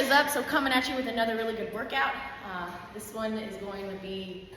is up, so coming at you with another really good workout. This one is going to be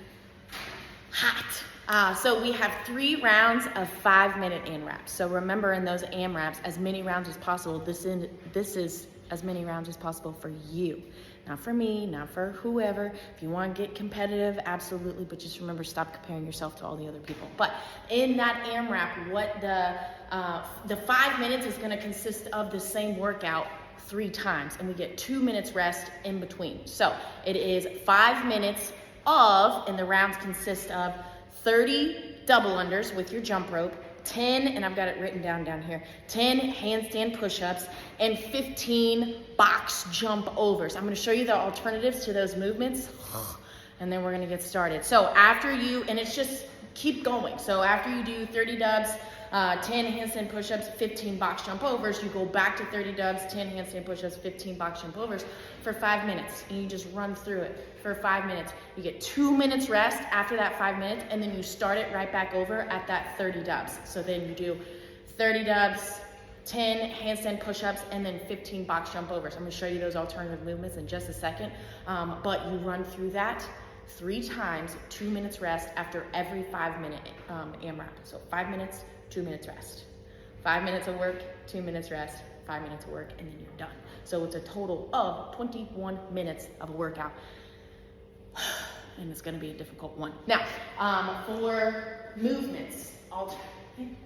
hot. So we have 3 rounds of 5-minute AMRAPs. So remember, in those AMRAPs, as many rounds as possible. This is as many rounds as possible for you. Not for me, not for whoever. If you want to get competitive, absolutely, but just remember, stop comparing yourself to all the other people. But in that AMRAP, what the 5 minutes is going to consist of the same workout 3 times, and we get 2 minutes rest in between. So it is 5 minutes of, and the rounds consist of 30 double unders with your jump rope, 10, and I've got it written down here, 10 handstand push-ups, and 15 box jump overs. I'm gonna show you the alternatives to those movements, and then we're gonna get started. So after you, and it's just keep going. So after you do 30 dubs, 10 handstand push-ups, 15 box jump overs, you go back to 30 dubs, 10 handstand push-ups, 15 box jump overs for 5 minutes. And you just run through it for 5 minutes. You get 2 minutes rest after that 5 minutes, and then you start it right back over at that 30 dubs. So then you do 30 dubs, 10 handstand push-ups, and then 15 box jump overs. I'm gonna show you those alternative movements in just a second, but you run through that 3 times, 2 minutes rest after every 5-minute AMRAP. So 5 minutes, 2 minutes rest. 5 minutes of work, 2 minutes rest, 5 minutes of work, and then you're done. So it's a total of 21 minutes of a workout. And it's gonna be a difficult one. Now, for movements,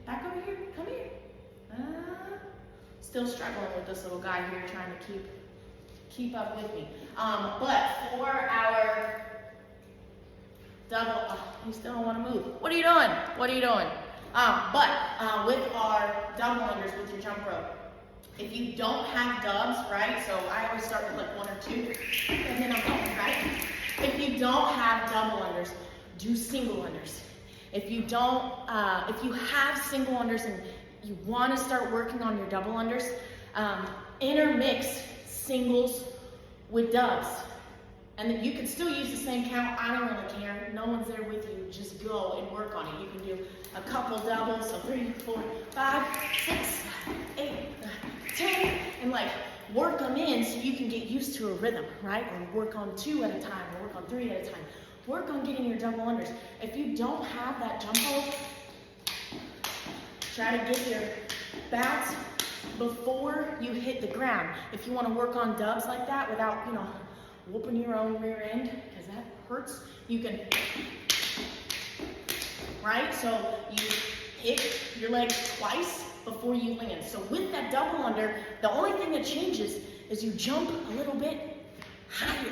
back over here, come here. Still struggling with this little guy here, trying to keep up with me. But for our double, you still don't wanna move. What are you doing? What are you doing? With our double unders with your jump rope, if you don't have dubs, right? So I always start with like 1 or 2, and then I'm going, right? If you don't have double unders, do single unders. If you don't, if you have single unders and you want to start working on your double unders, intermix singles with dubs. And then you can still use the same count. I don't really care. No one's there with you. Just go and work on it. You can do a couple doubles, so 3, 4, 5, 6, 8, 10, and like work them in so you can get used to a rhythm, right? Or work on 2 at a time, or work on 3 at a time. Work on getting your double unders. If you don't have that jump hold, try to get your bounce before you hit the ground. If you want to work on dubs like that without, whooping your own rear end, because that hurts, you can, right? So you hit your legs twice before you land. So with that double under, the only thing that changes is you jump a little bit higher,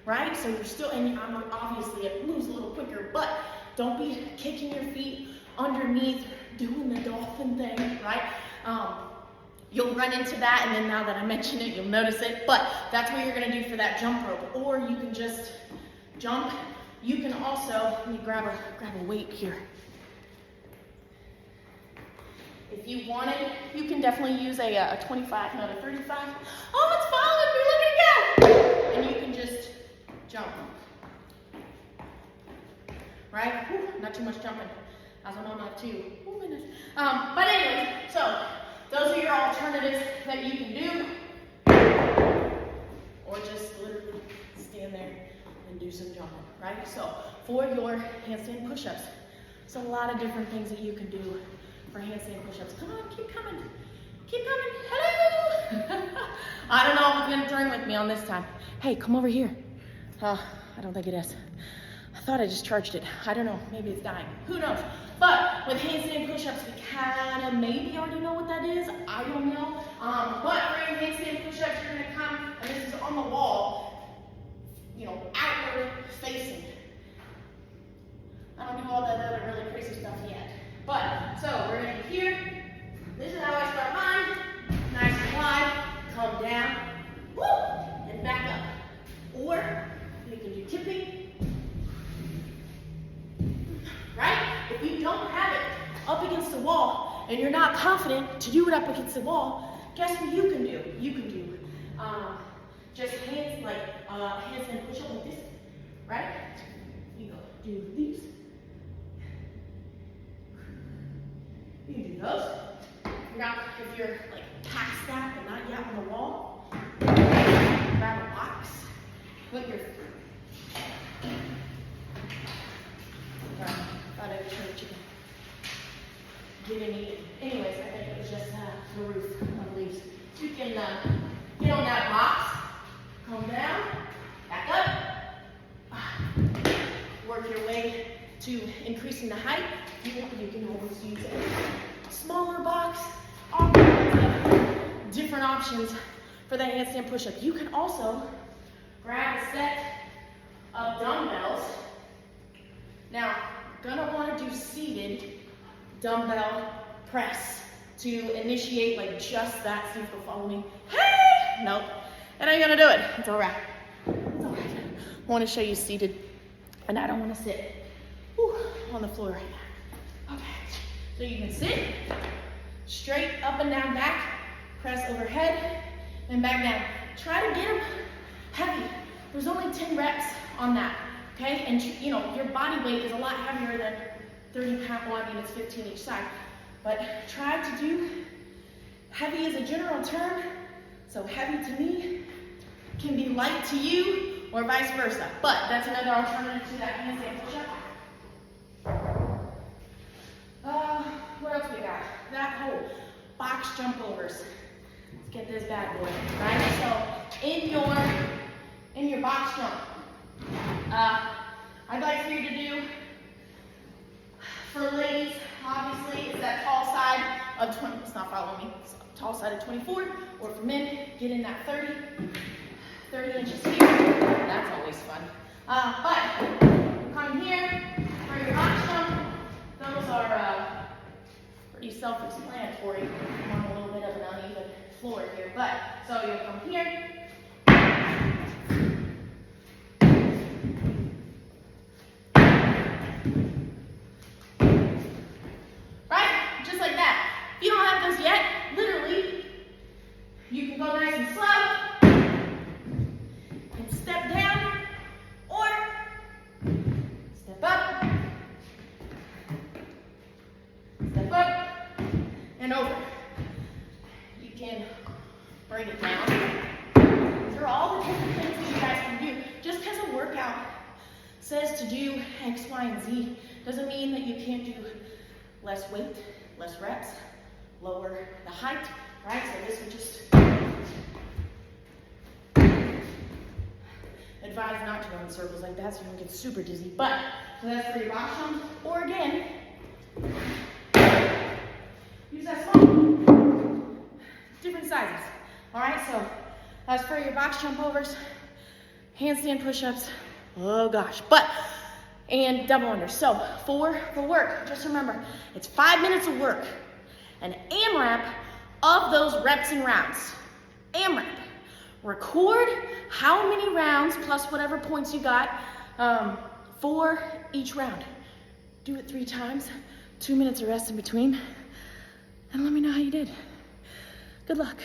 right? So you're still, and obviously it moves a little quicker, but don't be kicking your feet underneath, doing the dolphin thing, right? You'll run into that, and then now that I mention it, you'll notice it, but that's what you're gonna do for that jump rope. Or you can just jump. You can also, let me grab a weight here. If you want it, you can definitely use a 25, not a 35. Oh, it's following me, look at that! And you can just jump. Right? Whew, not too much jumping. I don't know, not too. But anyway, so those are your alternatives that you can do. Or just literally stand there and do some jumping, right? So for your handstand push-ups, there's a lot of different things that you can do for handstand push-ups. Come on, keep coming. Keep coming. Hello! I don't know if it's gonna turn with me on this time. Hey, come over here. I don't think it is. I thought I just charged it. I don't know, maybe it's dying. Who knows? But with handstand push-ups, we kind of maybe already know what that is. I don't know. But for your handstand push-ups, you're gonna come, and this is on the wall, outward facing. I don't do all that other really crazy stuff yet. But, so we're gonna be here. This is how I start mine. Nice and wide, come down, woo, and back up. Or you can do tipping. Right? If you don't have it up against the wall and you're not confident to do it up against the wall, guess what you can do? You can do just hands handstand push up like this, right? You go do these. You can do those. Now, if you're like past that but not yet on the wall, grab to increasing the height, you can always use a smaller box, all kinds of different options for that handstand push-up. You can also grab a set of dumbbells. Now, you're gonna wanna do seated dumbbell press to initiate like just that. See if you'll follow me. Hey! Nope, that ain't gonna do it. It's all right. It's all right. I wanna show you seated, and I don't wanna sit on the floor right now. Okay, so you can sit straight up and down back, press overhead, and back down. Try to get them heavy. There's only 10 reps on that, okay? And you know, your body weight is a lot heavier than 30 pounds, well, I mean, it's 15 each side. But try to do heavy as a general term. So heavy to me can be light to you or vice versa. But that's another alternative to that handstand push-up. What else we got? That whole box jump overs. Let's get this bad boy, right? So in your box jump, I'd like for you to do, for ladies, obviously, it's that tall side of 20, it's not following me, it's tall side of 24, or for men, get in that 30 inches here. That's always fun. But come here for your box jump. Those are pretty self-explanatory. I'm on a little bit of an uneven floor here, but so you'll come here. Right? Just like that. If you don't have those yet, literally, you can go nice and slow and step down or step up. Step up and over. You can bring it down. These are all the different things that you guys can do. Just because a workout says to do X, Y, and Z doesn't mean that you can't do less weight, less reps, lower the height, right? So this would just advise not to go in circles like that so you don't get super dizzy. But so that's for your box jump. Or again, use that small, different sizes. All right, so as for your box jump overs, handstand push-ups, oh gosh, and double unders. So for work, just remember, it's 5 minutes of work. An AMRAP of those reps and rounds. AMRAP. Record how many rounds plus whatever points you got for each round. Do it 3 times, 2 minutes of rest in between, and let me know how you did. Good luck.